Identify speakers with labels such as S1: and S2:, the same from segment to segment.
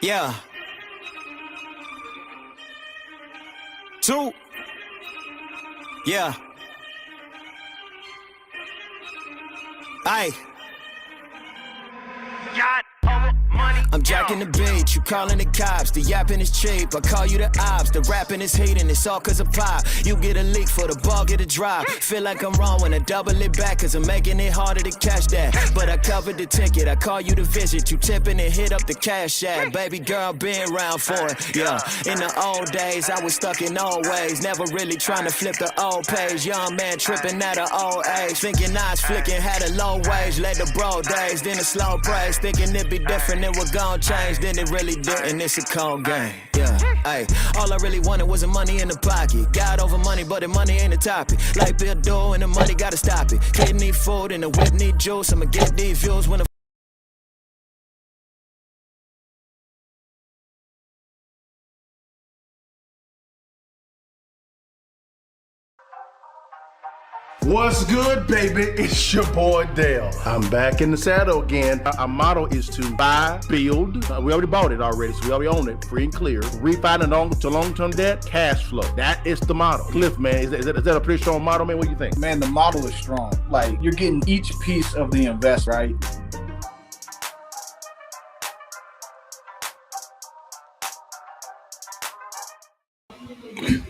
S1: Yeah. Two. Yeah. Aye.
S2: Yacht over money.
S1: I'm jacking the beat, you calling the cops. The yapping is cheap, I call you the ops. The rapping is hating, it's all cause of pop. You get a leak for the ball, get a drop. Feel like I'm wrong when I double it back, cause I'm making it harder to catch that. But I covered the ticket, I call you to visit. You tipping and hit up the cash app. Baby girl, been around for it. Yeah, in the old days, I was stuck in old ways. Never really trying to flip the old page. Young man tripping at an old age. Thinking I was flicking, had a low wage. Led the bro days, then a slow praise. Thinking it'd be different, it would gon' change. Then it really didn't, it's a cold game. Yeah, hey, all I really wanted was the money in the pocket. God over money, but the money ain't a topic. Like Bill Doe and the money gotta stop it. Kid need food and the whip need juice. I'ma get these views when the
S3: What's good, baby? It's your boy Dale. I'm back in the saddle again. Our motto is to buy, build. We already bought it already, so we already own it, free and clear. Refinance to long-term debt, cash flow. That is the motto. Cliff, man, is that a pretty strong motto, man? What do you think?
S4: Man, the model is strong. Like, you're getting each piece of the invest, right?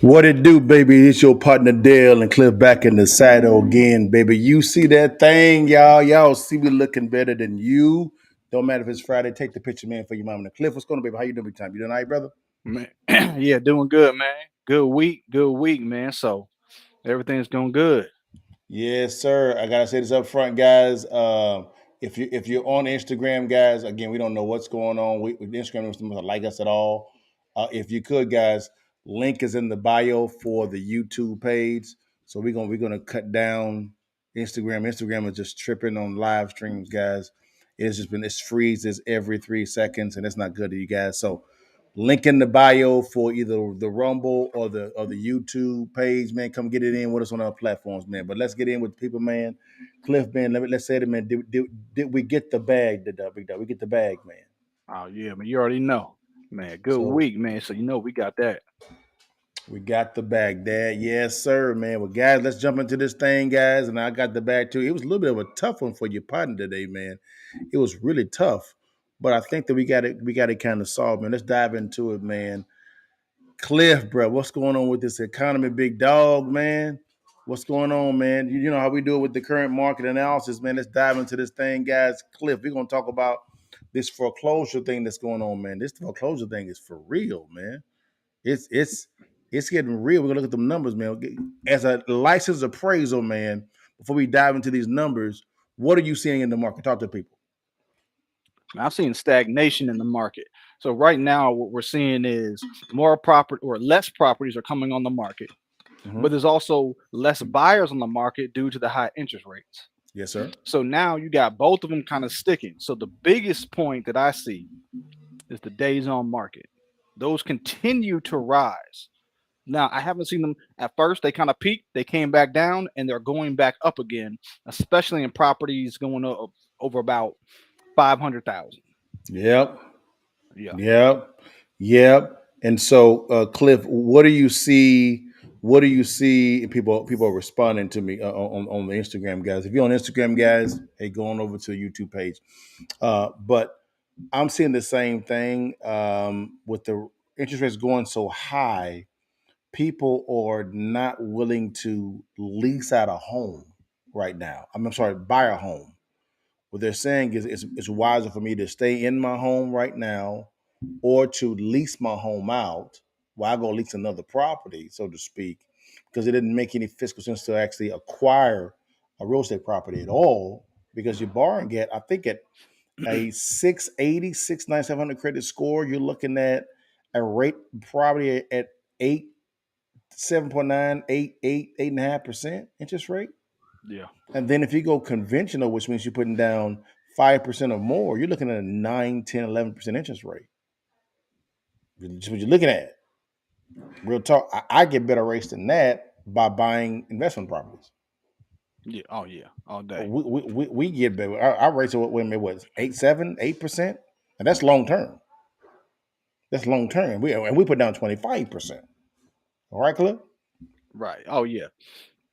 S3: What it do, baby? It's your partner Dale and Cliff back in the saddle again, baby. You see that thing, y'all? Y'all see me looking better than you. Don't matter if it's Friday. Take the picture, man, for your mom. And Cliff, what's going on, baby? How you doing, big time? You doing all right, brother?
S5: Man, yeah, doing good, man. Good week, man. So everything's going good.
S3: Yes, sir. I gotta say this up front, guys. If you're on Instagram, guys, again, we don't know what's going on. With Instagram doesn't like us at all. If you could, guys, link is in the bio for the YouTube page. So we're gonna cut down Instagram. Instagram is just tripping on live streams, guys. It freezes every 3 seconds, and it's not good to you guys. So link in the bio for either the Rumble or the YouTube page, man. Come get it in with us on our platforms, man. But let's get in with people, man. Cliff, man. Let's say it, man. Did we get the bag, Big Dog? We get the bag, man.
S5: Oh yeah, man. You already know, man. Good
S3: So
S5: week, man. So we got that.
S3: we got the bag, Dad. Yes, sir, man. Well, guys, let's jump into this thing, guys. And I got the bag too. It was a little bit of a tough one for your partner today, man. It was really tough, but I think that we got it. We got it kind of solved, man. Let's dive into it, man. Cliff, bro, what's going on with this economy, big dog, man? What's going on, man? You know how we do it with the current market analysis, man. Let's dive into this thing, guys. Cliff, we're gonna talk about this foreclosure thing that's going on, man. This foreclosure thing is for real, man. It's getting real. We're gonna look at the numbers, man. As a licensed appraisal, man, before we dive into these numbers, what are you seeing in the market? Talk to people.
S5: I've seen stagnation in the market. So right now, what we're seeing is more property or less properties are coming on the market,
S3: Mm-hmm.
S5: but there's also less buyers on the market due to the high interest rates.
S3: Yes, sir.
S5: So now you got both of them kind of sticking. So the biggest point that I see is the days on market. Those continue to rise. Now, I haven't seen them at first. They kind of peaked, they came back down, and they're going back up again, especially in properties going up over about 500,000.
S3: Yep.
S5: Yeah.
S3: Yep. Yep. And so, Cliff, what do you see? What do you see? People are responding to me on the Instagram, guys. If you're on Instagram, guys, hey, go on over to the YouTube page. But I'm seeing the same thing with the interest rates going so high. People are not willing to lease out a home right now. I'm sorry, buy a home. What they're saying is it's wiser for me to stay in my home right now or to lease my home out while I go lease another property, so to speak, because it didn't make any fiscal sense to actually acquire a real estate property at all because you're borrowing at, I think, at a 680, 697 credit score. You're looking at a rate probably at 8, 7.9, 8.5% interest rate.
S5: Yeah.
S3: And then if you go conventional, which means you're putting down 5% or more, you're looking at a 9, 10, 11% interest rate. That's what you're looking at. Real talk. I get better rates than that by buying investment properties.
S5: Yeah. Oh yeah. All day.
S3: We get better. Our rates are what 8.7, 8%, and that's long term. That's long term. We put down 25%. All right, Cliff?
S5: Right. Oh yeah.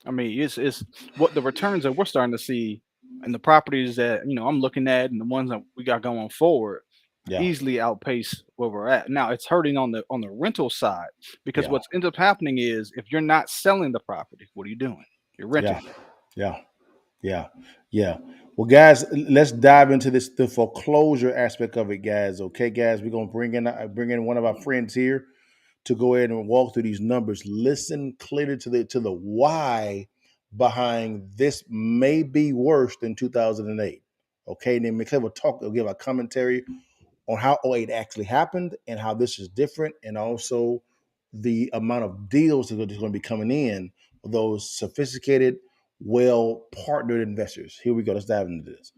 S5: I mean, it's what the returns that we're starting to see and the properties that I'm looking at and the ones that we got going forward
S3: Yeah,
S5: easily outpace where we're at. Now it's hurting on the rental side because
S3: yeah,
S5: what's ends up happening is if you're not selling the property, what are you doing? You're
S3: yeah,
S5: renting it.
S3: yeah, yeah, yeah. Well, guys, let's dive into the foreclosure aspect of it, guys. Okay, guys, we're gonna bring in one of our friends here to go ahead and walk through these numbers. Listen clearly to the why behind this may be worse than 2008. Okay, and then McClay will give a commentary on how '08 actually happened and how this is different, and also the amount of deals that are going to be coming in for those sophisticated, well partnered investors. Here we go. Let's dive into this.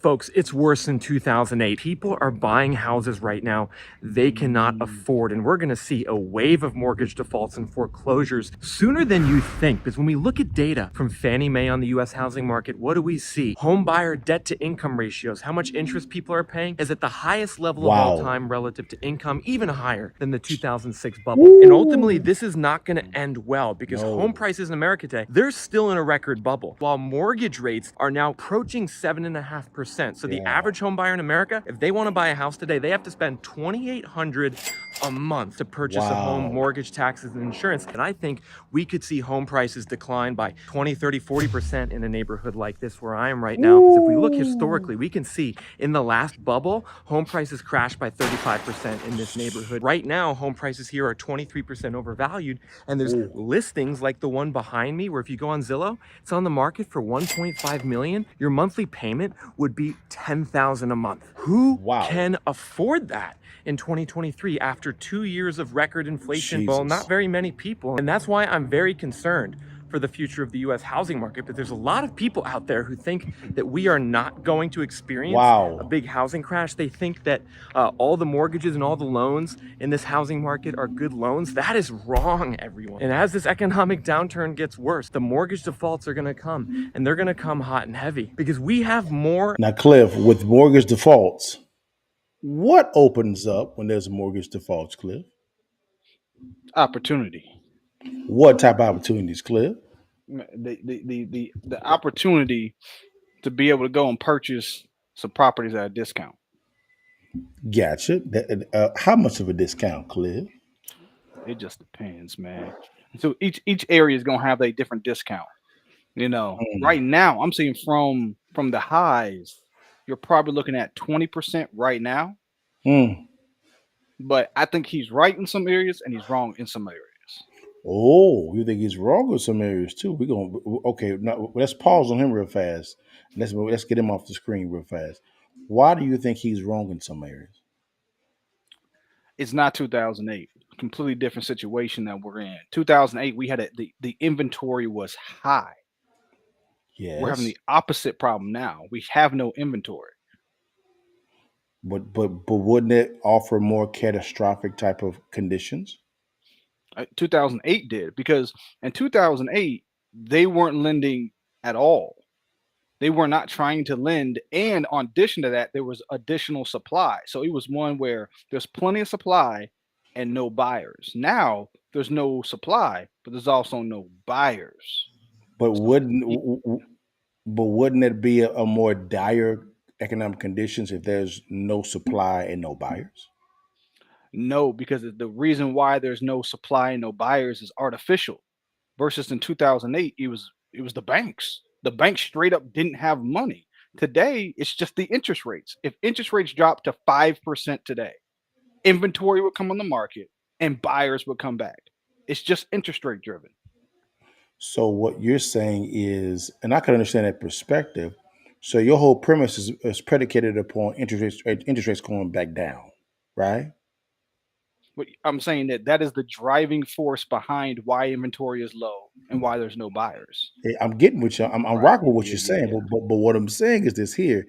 S6: Folks, it's worse than 2008. People are buying houses right now they cannot afford, and we're going to see a wave of mortgage defaults and foreclosures sooner than you think. Because when we look at data from Fannie Mae on the U.S. housing market, what do we see? Home buyer debt to income ratios, how much interest people are paying, is at the highest level of all time relative to income, even higher than the 2006 bubble. Woo! And ultimately, this is not going to end well because home prices in America today, they're still in a record bubble, while mortgage rates are now approaching 7.5%. So the average home buyer in America, if they want to buy a house today, they have to spend $2,800 a month to purchase a home, mortgage, taxes, and insurance. And I think we could see home prices decline by 20, 30, 40% in a neighborhood like this where I am right now. Because if we look historically, we can see in the last bubble, home prices crashed by 35% in this neighborhood. Right now, home prices here are 23% overvalued. And there's listings like the one behind me, where if you go on Zillow, it's on the market for $1.5 million. Your monthly payment would be $10,000 a month. Who can afford that in 2023 after 2 years of record inflation? Well, not very many people. And that's why I'm very concerned for the future of the U.S. housing market. But there's a lot of people out there who think that we are not going to experience a big housing crash. They think that all the mortgages and all the loans in this housing market are good loans. That is wrong, everyone. And as this economic downturn gets worse, the mortgage defaults are going to come, and they're going to come hot and heavy because we have more.
S3: Now, Cliff, with mortgage defaults, what opens up when there's mortgage defaults, Cliff?
S5: Opportunity.
S3: What type of opportunities, Cliff?
S5: The opportunity to be able to go and purchase some properties at a discount.
S3: Gotcha. How much of a discount, Cliff?
S5: It just depends, man. So each area is gonna have a different discount. Right now I'm seeing from the highs, you're probably looking at 20% right now. But I think he's right in some areas and he's wrong in some areas.
S3: Oh, you think he's wrong in some areas too? Now let's pause on him real fast. Let's get him off the screen real fast. Why do you think he's wrong in some areas?
S5: It's not 2008. Completely different situation that we're in. 2008, we had the inventory was high.
S3: Yes.
S5: We're having the opposite problem now. We have no inventory.
S3: But wouldn't it offer more catastrophic type of conditions?
S5: 2008 did, because in 2008 they weren't lending at all. They were not trying to lend, and on addition to that, there was additional supply. So it was one where there's plenty of supply and no buyers. Now there's no supply, but there's also no buyers.
S3: But wouldn't it be a more dire economic conditions if there's no supply and no buyers?
S5: No, because the reason why there's no supply and no buyers is artificial. Versus in 2008, it was the banks. The banks straight up didn't have money. Today, it's just the interest rates. If interest rates drop to 5% today, inventory would come on the market and buyers would come back. It's just interest rate driven.
S3: So what you're saying is, and I can understand that perspective. So your whole premise is predicated upon interest rates going back down, right?
S5: But I'm saying that is the driving force behind why inventory is low and why there's no buyers.
S3: I'm getting what you. I'm
S5: Right.
S3: rocking with what you're saying,
S5: Yeah.
S3: but what I'm saying is this: here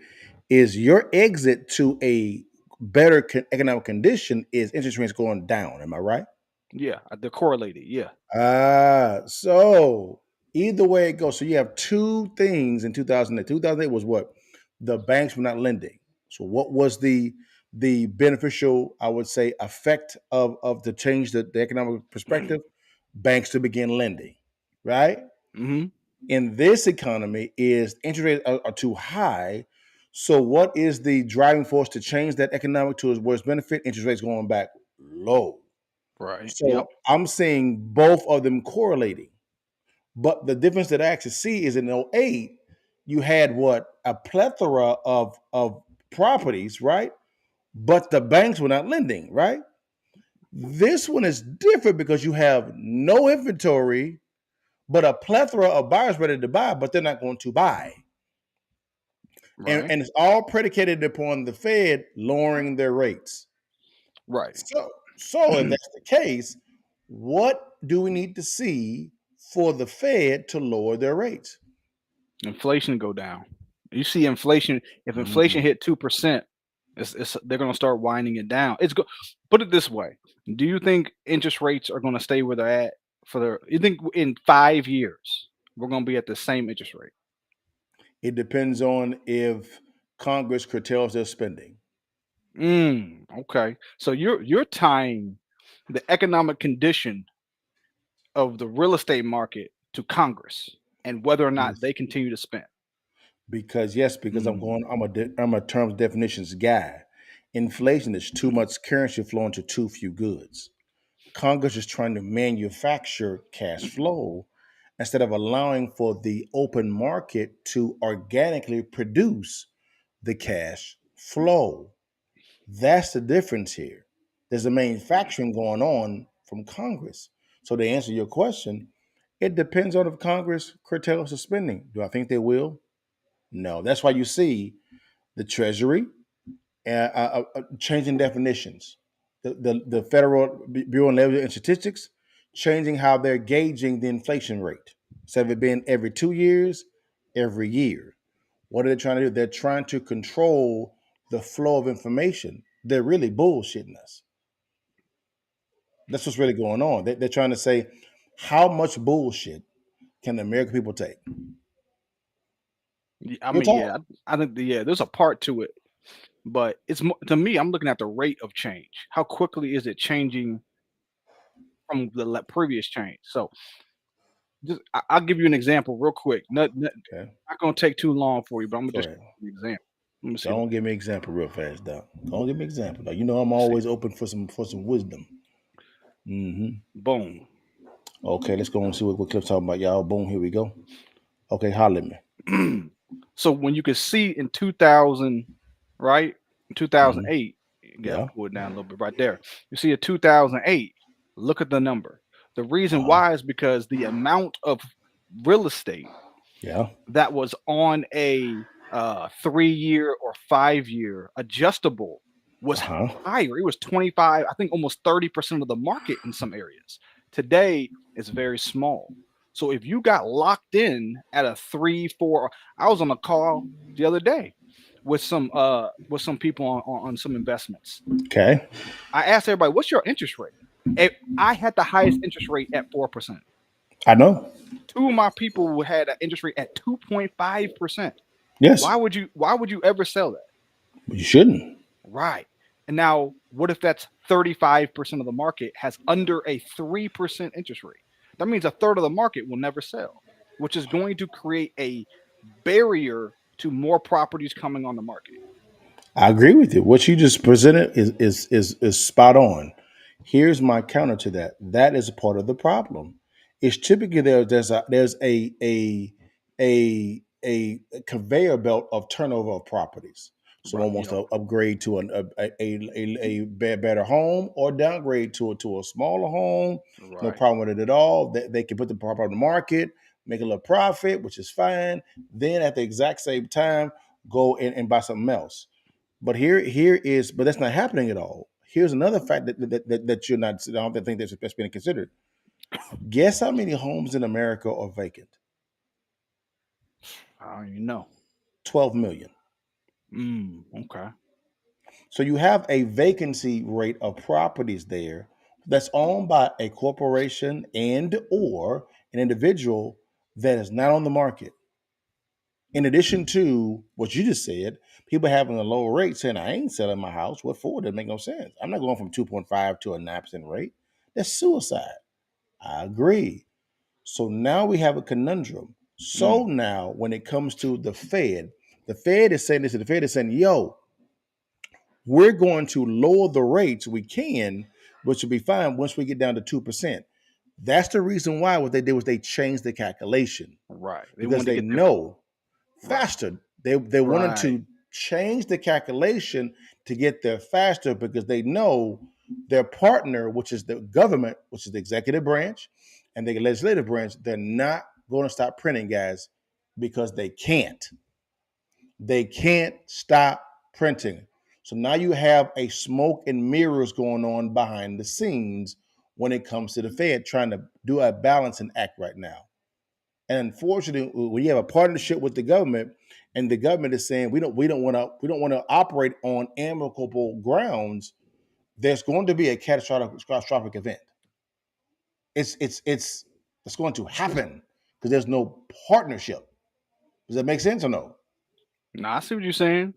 S3: is your exit to a better economic condition is interest rates going down. Am I right?
S5: Yeah, they're correlated. Yeah.
S3: So either way it goes. So you have two things in 2008. 2008 was what? The banks were not lending. So what was the beneficial, I would say, effect of the change the economic perspective? Banks to begin lending, right?
S5: Mm-hmm.
S3: In this economy is interest rates are too high. So what is the driving force to change that economic to its worst benefit? Interest rates going back low.
S5: Right. Yep.
S3: So I'm seeing both of them correlating. But the difference that I actually see is in '08, you had what? A plethora of properties, right? But the banks were not lending, right? This one is different because you have no inventory, but a plethora of buyers ready to buy, but they're not going to buy.
S5: Right.
S3: And it's all predicated upon the Fed lowering their rates.
S5: Right.
S3: So if that's the case, what do we need to see for the Fed to lower their rates?
S5: Inflation go down. You see inflation. If inflation
S3: Mhm.
S5: hit 2%, they're going to start winding it down. Put it this way: do you think interest rates are going to stay where they're at for the? You think in 5 years we're going to be at the same interest rate?
S3: It depends on if Congress curtails their spending.
S5: Okay. So you're tying the economic condition of the real estate market to Congress and whether or not
S3: Yes.
S5: they continue to spend.
S3: Because
S5: Mm,
S3: I'm a terms definitions guy. Inflation is too much currency flowing to too few goods. Congress is trying to manufacture cash flow instead of allowing for the open market to organically produce the cash flow. That's the difference here. There's a manufacturing going on from Congress. So to answer your question, it depends on if Congress curtails the spending. Do I think they will? No. That's why you see the Treasury changing definitions. The Federal Bureau of Labor and Statistics changing how they're gauging the inflation rate. Instead of it being every 2 years, every year. What are they trying to do? They're trying to control the flow of information. They're really bullshitting us. That's what's really going on. They're trying to say, how much bullshit can the American people take?
S5: I
S3: Real
S5: mean,
S3: talk.
S5: yeah, I think there's a part to it, but to me, I'm looking at the rate of change. How quickly is it changing from the previous change? So, I'll give you an example real quick.
S3: Okay.
S5: Not gonna take too long for you, but I'm gonna
S3: Go
S5: just
S3: ahead.
S5: give you an example. Let me see.
S3: Don't give me an example real fast, Doc. Don't give me an example. Doc. You know I'm
S5: Let's see.
S3: always open for some wisdom.
S5: Boom.
S3: Okay, let's go and see what Cliff's talking about, y'all. Boom, here we go. Okay, holler at me.
S5: So when you can see in 2000, right? In
S3: Hmm.
S5: 2008, you gotta
S3: Yeah.
S5: pull it down a little bit right there. You see in 2008, look at the number. The reason
S3: Uh-huh.
S5: why is because the amount of real estate
S3: Yeah.
S5: that was on a 3 year or 5 year adjustable was
S3: Uh-huh.
S5: higher. It was 25, I think almost 30% of the market in some areas. Today it's very small. So if you got locked in at a 3, 4, I was on a call the other day with some people on some investments.
S3: Okay.
S5: I asked everybody, what's your interest rate? I had the highest interest rate at 4%.
S3: I know.
S5: Two of my people had an interest rate at 2.5%.
S3: Yes.
S5: Why would you ever sell that?
S3: You shouldn't.
S5: Right. And now what if that's 35% of the market has under a 3% interest rate? That means a third of the market will never sell, which is going to create a barrier to more properties coming on the market.
S3: I agree with you. What you just presented is spot on. Here's my counter to that. That is a part of the problem. It's typically there's a conveyor belt of turnover of properties.
S5: Right.
S3: Someone wants
S5: Yep.
S3: to upgrade to a better home or downgrade to a smaller home. No
S5: Right.
S3: problem with it at all. They can put the property on the market, make a little profit, which is fine. Then at the exact same time, go and buy something else. But that's not happening at all. Here's another fact that you're not. I don't think that's being considered. Guess how many homes in America are vacant?
S5: I don't even know.
S3: 12 million.
S5: Okay.
S3: So you have a vacancy rate of properties there that's owned by a corporation and or an individual that is not on the market. In addition to what you just said, People having a low rate saying, I ain't selling my house. What for? Doesn't make no sense. I'm not going from 2.5 to a 9% rate. That's suicide. I agree. So now we have a conundrum. So now when it comes to the Fed is saying this, the Fed is saying, yo, we're going to lower the rates we can, which will be fine once we get down to 2%. That's the reason why what they did was they changed the calculation
S5: Right. They
S3: because
S5: wanted to
S3: they
S5: get their
S3: know
S5: right.
S3: faster. They wanted
S5: Right.
S3: to change the calculation to get there faster because they know their partner, which is the government, which is the executive branch and the legislative branch, they're not going to stop printing, guys, because they can't. They can't stop printing. So now you have a smoke and mirrors going on behind the scenes when it comes to the Fed trying to do a balancing act right now. And unfortunately, when you have a partnership with the government, and the government is saying we don't want to operate on amicable grounds, there's going to be a catastrophic event. It's going to happen because there's no partnership. Does that make sense or no?
S5: No, I see what you're saying.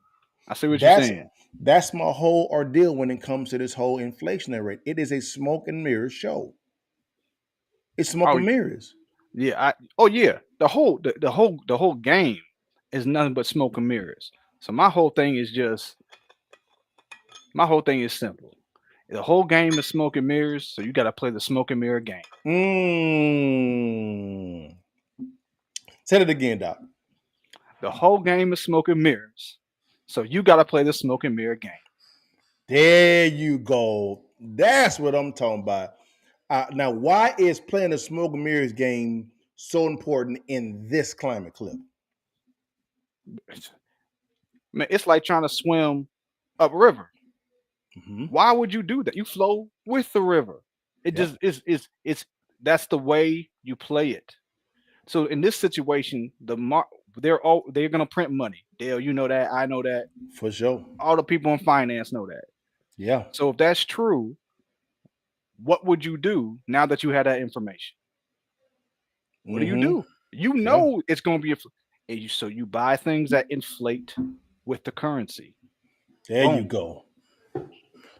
S5: I see what you're
S3: That's
S5: saying.
S3: that's my whole ordeal when it comes to this whole inflationary rate. It is a smoke and mirrors show. It's smoke
S5: Oh
S3: and mirrors.
S5: yeah. Oh yeah. The whole game is nothing but smoke and mirrors. So my whole thing is simple. The whole game is smoke and mirrors, so you got to play the smoke and mirror game.
S3: Mm. Say it again, Doc.
S5: The whole game is smoke and mirrors, so you got to play the smoke and mirror game.
S3: There you go. That's what I'm talking about. Now, why is playing the smoke and mirrors game so important in this climate clip?
S5: Man, it's like trying to swim upriver.
S3: Mm-hmm.
S5: Why would you do that? You flow with the river. It
S3: Yep.
S5: just is it's that's the way you play it. So in this situation, they're gonna print money. Dale, you know that. I know that.
S3: For sure.
S5: All the people in finance know that.
S3: Yeah.
S5: So if that's true, what would you do now that you had that information? What do you
S3: Mm-hmm.
S5: do? You
S3: Yeah.
S5: know it's gonna be so you buy things that inflate with the currency.
S3: There you
S5: Boom.
S3: go.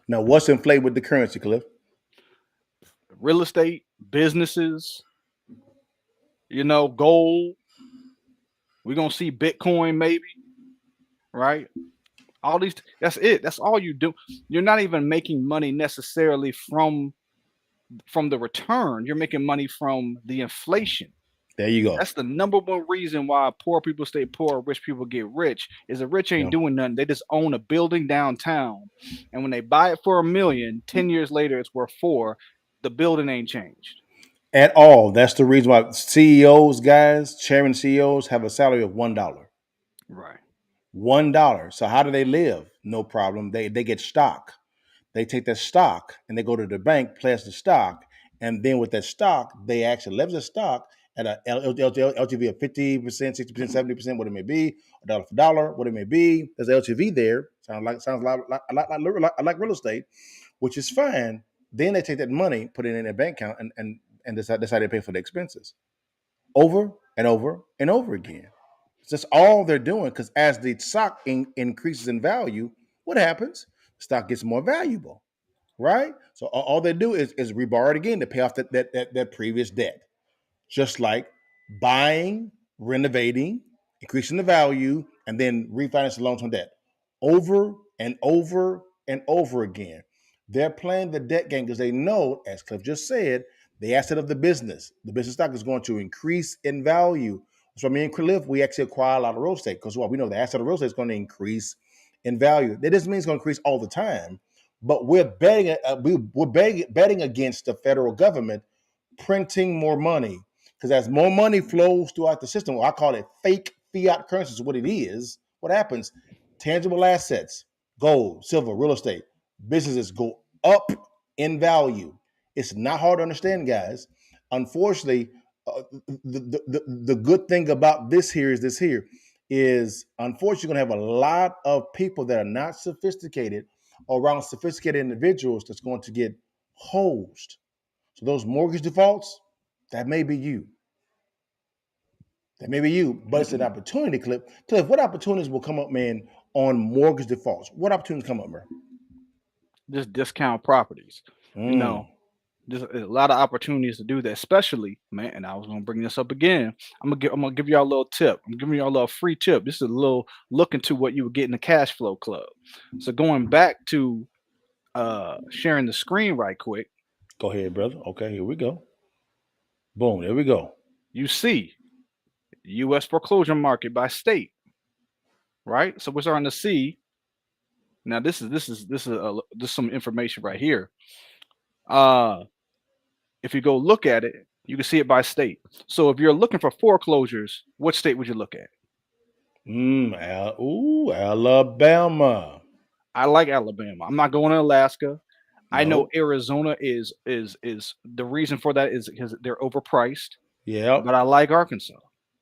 S3: Now, what's inflated with the currency, Cliff?
S5: Real estate, businesses, gold. We're gonna see Bitcoin maybe, right? All these that's it. That's all you do. You're not even making money necessarily from the return. You're making money from the inflation.
S3: There you go.
S5: That's the number one reason why poor people stay poor, rich people get rich. Is the rich ain't
S3: Yeah.
S5: doing nothing. They just own a building downtown. And when they buy it for $1 million, 10 years later it's worth 4. The building ain't changed.
S3: At all. That's the reason why CEOs, guys, chairman CEOs have a salary of $1.
S5: Right.
S3: $1. So how do they live? No problem. They get stock. They take that stock and they go to the bank, pledge the stock, and then with that stock, they actually leverage the stock at a LTV of 50%, 60%, 70%, what it may be, a dollar for dollar, what it may be. There's LTV there. Sounds like real estate, which is fine. Then they take that money, put it in their bank account, and decide to pay for the expenses over and over and over again. It's just all they're doing because as the stock increases in value, what happens? The stock gets more valuable, right? So all they do is rebar it again to pay off that previous debt, just like buying, renovating, increasing the value, and then refinance the long-term debt over and over and over again. They're playing the debt game because they know, as Cliff just said, the asset of the business stock is going to increase in value. So me and Cliff, we actually acquire a lot of real estate because what we know the asset of real estate is going to increase in value. That doesn't mean it's going to increase all the time, but we're betting against the federal government printing more money because as more money flows throughout the system, well, I call it fake fiat currency is what it is. What happens? Tangible assets, gold, silver, real estate, businesses go up in value. It's not hard to understand, guys. Unfortunately, the good thing about this here is unfortunately going to have a lot of people that are not sophisticated around sophisticated individuals that's going to get hosed. So those mortgage defaults, that may be you. That may be you, but it's an opportunity, Cliff. Cliff, what opportunities will come up, man, on mortgage defaults? What opportunities come up, bro?
S5: Just discount properties. You know, there's a lot of opportunities to do that, especially, man. And I was gonna bring this up again. I'm gonna give y'all a little tip. I'm giving y'all a little free tip. This is a little look into what you would get in the cash flow club. So going back to sharing the screen right quick,
S3: Go ahead, brother. Okay, here we go. Boom, there we go.
S5: you see US foreclosure market by state, right? So we're starting to see now this is some information right here. Uh if you go look at it, you can see it by state. So if you're looking for foreclosures, what state would you look at?
S3: Alabama.
S5: I like Alabama. I'm not going to Alaska. I know
S3: No.
S5: Arizona is the reason for that is because they're overpriced,
S3: Yep.
S5: but I like Arkansas.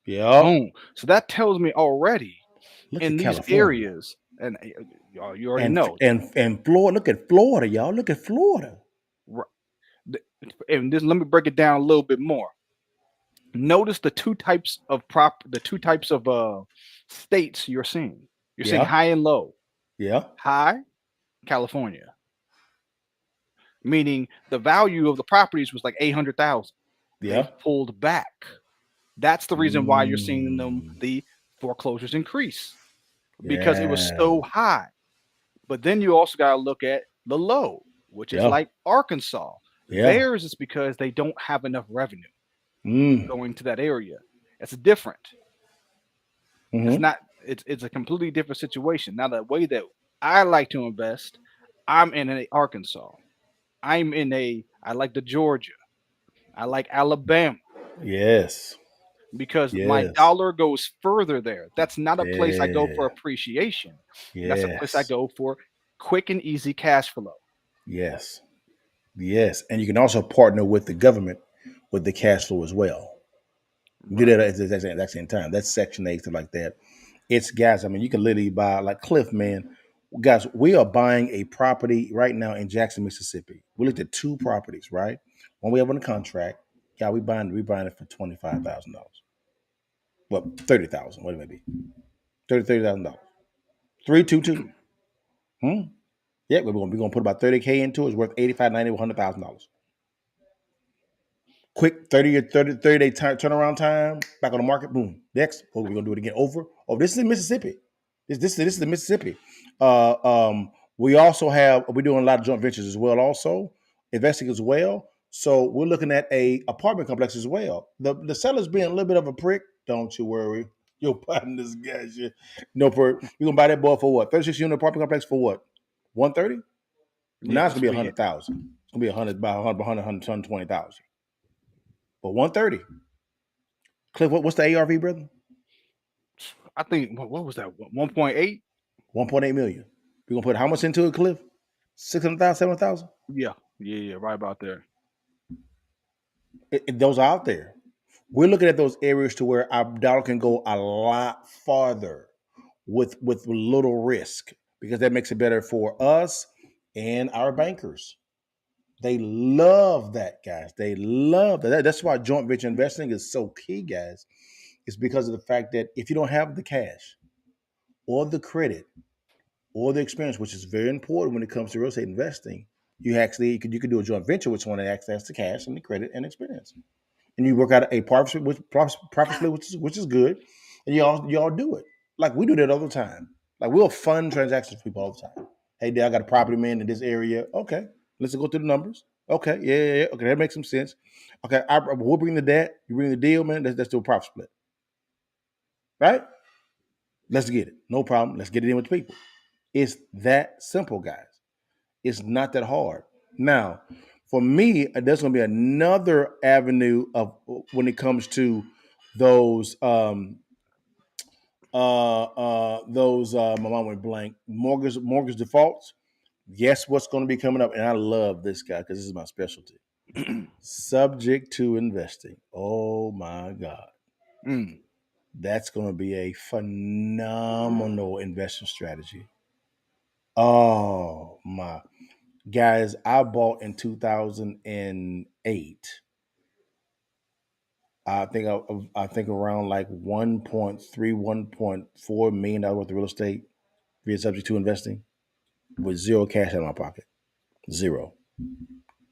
S3: Yep.
S5: Boom. So that tells me already
S3: Look
S5: in
S3: at
S5: these
S3: California.
S5: areas, and y'all, you already
S3: And
S5: know,
S3: and Florida. Look at Florida, y'all. Look at Florida.
S5: r- and this, let me break it down a little bit more. Notice the two types of states you're seeing. You're seeing
S3: Yeah.
S5: high and low.
S3: Yeah.
S5: High, California, meaning the value of the properties was like 800,000.
S3: Yeah.
S5: They've pulled back. That's the reason why you're seeing
S3: Mm,
S5: the foreclosures increase because it was
S3: yeah.
S5: so high. But then you also got to look at the low, which is
S3: Yeah.
S5: like Arkansas.
S3: Yeah.
S5: Theirs is because they don't have enough revenue
S3: Mm.
S5: going to that area. It's different. It's
S3: Mm-hmm.
S5: not. It's a completely different situation. Now the way that I like to invest, I'm in a Arkansas. I'm in a. I like the Georgia. I like Alabama
S3: Yes.
S5: because my
S3: Yes.
S5: dollar goes further there. That's not a place I go for
S3: Yeah.
S5: appreciation. That's a place I
S3: Yes.
S5: go for quick and easy cash flow.
S3: Yes. Yes. And you can also partner with the government with the cash flow as well. Do
S5: Right.
S3: that at the exact same time. That's Section 8, stuff like that. It's guys. I mean, you can literally buy like Cliff, man. Guys, we are buying a property right now in Jackson, Mississippi. We looked at two properties, right? One we have on the contract. Yeah, we buying it for $25,000. Well, 30,000, what it may be. $30,000. 322. Hmm? Yeah, we're gonna put about 30K into it. It's worth 85, 90, $100,000. Quick 30 day turnaround time, back on the market, boom. Next, we're gonna do it again. Over. Oh, this is in Mississippi. This is the Mississippi. We also we're doing a lot of joint ventures as well, also investing as well. So we're looking at a apartment complex as well. The seller's being a little bit of a prick. Don't you worry. You're buying this guy shit. No prick. You're gonna buy that boy for what? 36 unit apartment complex for what? 130?
S5: Yeah,
S3: Now it's
S5: that's
S3: gonna be
S5: what
S3: a
S5: we
S3: hundred
S5: get.
S3: thousand. It's gonna be 100, 120,000. But 130. Cliff, what's the ARV, brother?
S5: I think what was that? 1.8?
S3: 1.8 million. We're gonna put how much into it, Cliff? 600,000, 700,000?
S5: Yeah, yeah, right about there.
S3: Those are out there. We're looking at those areas to where our dollar can go a lot farther with little risk because that makes it better for us and our bankers. They love that, guys. They love that. That's why joint venture investing is so key, guys. It's because of the fact that if you don't have the cash or the credit or the experience, which is very important when it comes to real estate investing, you could do a joint venture with someone that access the cash and the credit and experience, and you work out a profit split, which is good, and you all do it like we do that all the time. Like we'll fund transactions for people all the time. Hey, I got a property man in this area. Okay, let's go through the numbers. Okay, yeah. Okay, that makes some sense. Okay, we'll bring the debt. You bring the deal, man. Let's do a profit split, right? Let's get it. No problem. Let's get it in with the people. It's that simple, guys. It's not that hard. Now, for me, there's going to be another avenue of when it comes to those my mom went blank mortgage defaults. Guess what's going to be coming up? And I love this guy because this is my specialty. Subject to investing. Oh my God.
S5: Mm.
S3: That's going to be a phenomenal investment strategy. Oh my guys, I bought in 2008. I think around like 1.3, $1.4 million worth of real estate. via subject to investing with zero cash in my pocket. Zero.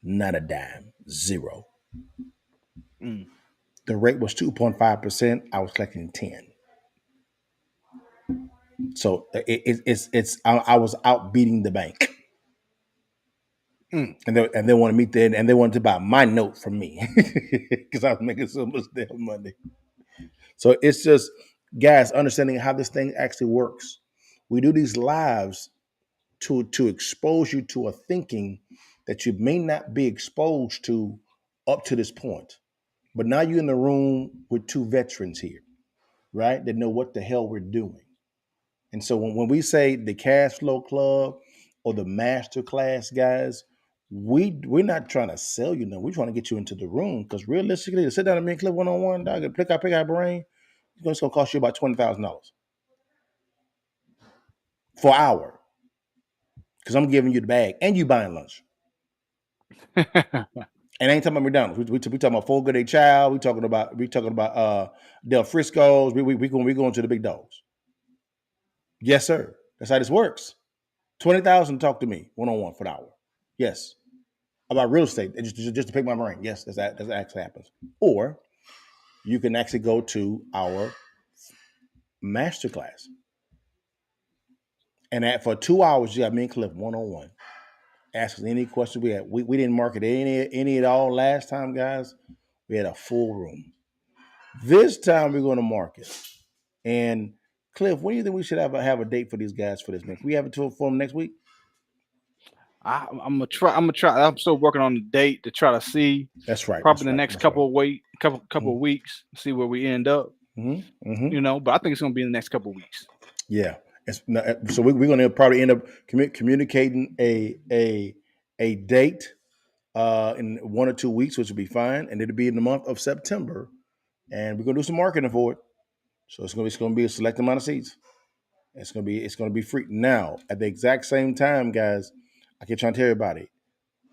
S3: Not a dime. Zero.
S5: Mm.
S3: The rate was 2.5%. I was collecting 10. So I was out beating the bank.
S5: Mm.
S3: And they wanted me there, and they wanted to buy my note from me because I was making so much damn money. So it's just, guys, understanding how this thing actually works. We do these lives to expose you to a thinking that you may not be exposed to up to this point. But now you're in the room with two veterans here, right? That know what the hell we're doing. And so when we say the cash flow club or the master class, guys, we're not trying to sell you nothing. We're trying to get you into the room, because realistically, to sit down and me and Cliff one-on-one, dog, and pick our brain, it's gonna cost you about $20,000 for an hour. Because I'm giving you the bag and you buying lunch. And I ain't talking about McDonald's. We talking about Four Good Day Child. We talking about Del Frisco's. We going to the big dogs. Yes, sir. That's how this works. 20,000 to talk to me one-on-one for an hour. Yes. About real estate, just to pick my brain. Yes, that actually happens. Or you can actually go to our masterclass. And for 2 hours, you got me and Cliff one-on-one. Ask us any questions we had. We didn't market any at all last time, guys. We had a full room. This time we're going to market. And Cliff, when do you think we should have a date for these guys for this next? We have it for them next week.
S5: I'm gonna try. I'm still working on the date to try to see.
S3: That's right.
S5: Probably the next couple of weeks, see where we end up.
S3: Mm-hmm. Mm-hmm.
S5: You know, but I think it's gonna be in the next couple of weeks.
S3: Yeah. So we're going to probably end up communicating a date in 1 or 2 weeks, which will be fine, and it'll be in the month of September, and we're gonna do some marketing for it. So it's gonna be a select amount of seats. It's gonna be free. Now, at the exact same time, guys, I keep trying to tell everybody,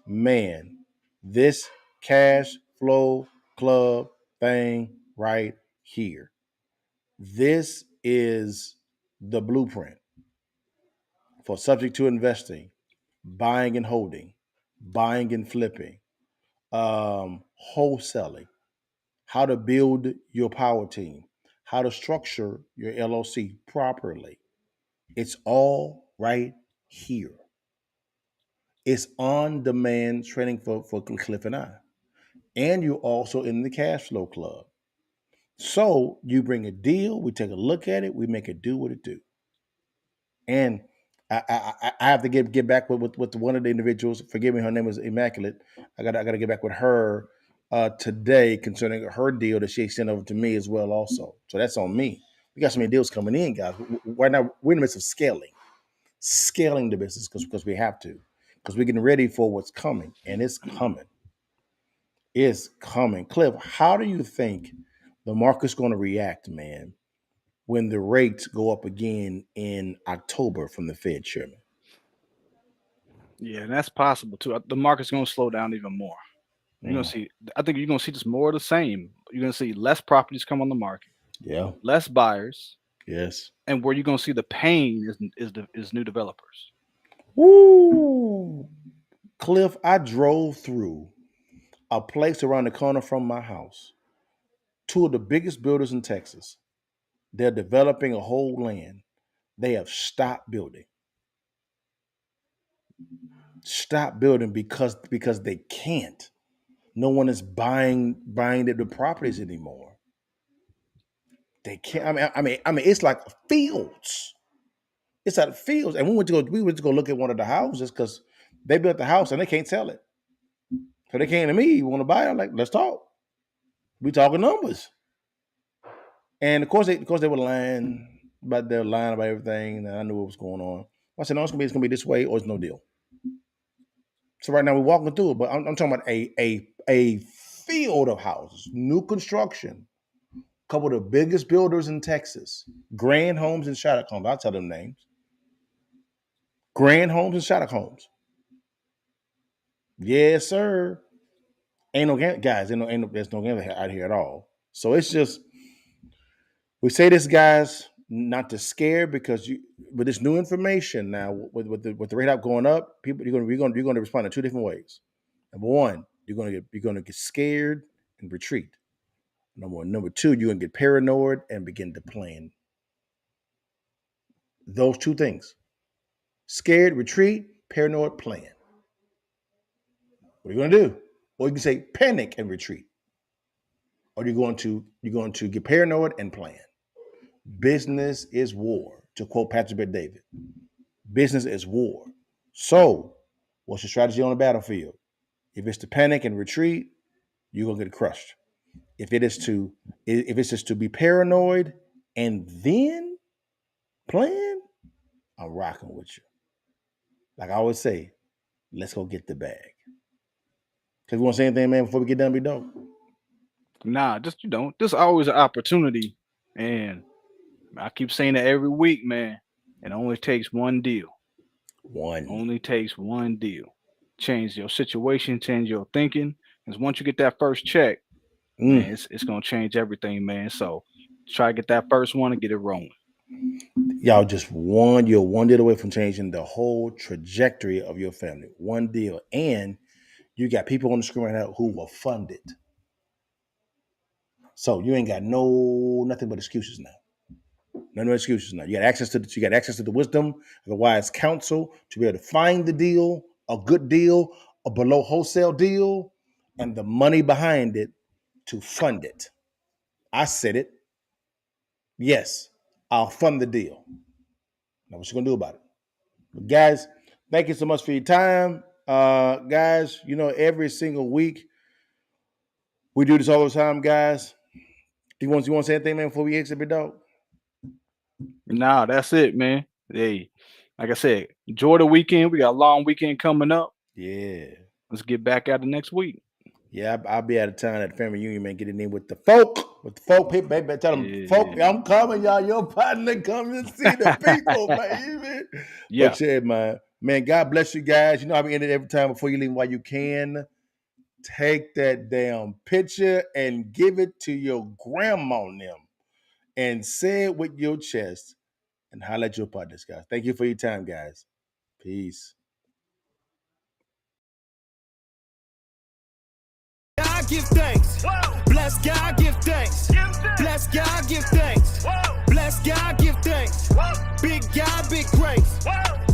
S3: man, this cash flow club thing right here, this is the blueprint for subject to investing, buying and holding, buying and flipping, wholesaling, how to build your power team, how to structure your LLC properly. It's all right here. It's on demand training for Cliff and I. And you're also in the cash flow club. So you bring a deal, we take a look at it, we make it do what it do. And I have to get back with one of the individuals. Forgive me, her name is Immaculate. I gotta get back with her today concerning her deal that she sent over to me as well. Also, so that's on me. We got so many deals coming in, guys. Right now, we're in the midst of scaling the business because we have to, because we're getting ready for what's coming, and it's coming. It's coming. Cliff, how do you think the market's going to react, man, when the rates go up again in October from the Fed chairman?
S5: Yeah, and that's possible too. The market's gonna slow down even more. You're gonna see. I think you're gonna see just more of the same. You're gonna see less properties come on the market,
S3: Yeah.
S5: less buyers,
S3: Yes.
S5: and where you're gonna see the pain is new developers.
S3: Woo! Cliff, I drove through a place around the corner from my house. Two of the biggest builders in Texas. They're developing a whole land. They have stopped building. Stop building because they can't. No one is buying the properties anymore. They can't. I mean, it's like fields. It's like fields. And we went to go look at one of the houses because they built the house and they can't sell it. So they came to me, you want to buy it? I'm like, let's talk. We talking numbers. And of course they were lying about everything, and I knew what was going on. I said, no, it's gonna be this way, or it's no deal. So right now we're walking through it, but I'm talking about a field of houses, new construction. A couple of the biggest builders in Texas, Grand Homes and Shattuck Homes. I'll tell them names. Grand Homes and Shattuck Homes. Yes, sir. Ain't no guys. There's no gambling out here at all. So it's just, we say this, guys. not to scare, because with this new information now, with the rate out going up, people you're going to respond in two different ways. Number one, you're going to get scared and retreat. Number one. Number two, you're going to get paranoid and begin to plan. Those two things: scared, retreat; paranoid, plan. What are you going to do? Or you can say panic and retreat. Or you're going to get paranoid and plan. Business is war, to quote Patrick Bet David. Business is war. So, what's your strategy on the battlefield? If it's to panic and retreat, you're gonna get crushed. If it's just to be paranoid and then plan, I'm rocking with you. Like I always say, let's go get the bag. Cause you want to say anything, man, before we get done, be dope.
S5: Nah, just there's always an opportunity, and I keep saying it every week, man. It only takes one deal. Only takes one deal. Change your situation, change your thinking. Because once you get that first check, man, it's gonna change everything, man. So try to get that first one and get it rolling.
S3: Y'all you're one deal away from changing the whole trajectory of your family. One deal. And you got people on the screen right now who will fund it. So you ain't got nothing but excuses now. No excuses now. You got access to the wisdom of the wise counsel to be able to find the deal, a good deal, a below wholesale deal, and the money behind it to fund it. I said it. Yes, I'll fund the deal. Now what you gonna do about it? But guys, thank you so much for your time. Guys, every single week we do this all the time, guys. You want to say anything, man, before we exit, big dog?
S5: Nah, that's it, man. Hey, like I said, enjoy the weekend. We got a long weekend coming up.
S3: Yeah.
S5: Let's get back at it next week.
S3: Yeah, I'll be out of town at the family reunion, man. Get it in with the folk. With the folk people, baby. Tell them, folk, I'm coming, y'all. Your partner coming to see the people, baby.
S5: Yeah.
S3: But yeah, man, God bless you guys. You know, I be ending every time before you leave while you can. Take that damn picture and give it to your grandma and them. And say it with your chest and holler at your partners, guys. Thank you for your time, guys. Peace.
S1: God give thanks.
S2: Whoa.
S1: Bless God, give thanks. Bless God, give thanks.
S2: Whoa.
S1: Bless God, give thanks.
S2: Whoa.
S1: Big God, big grace.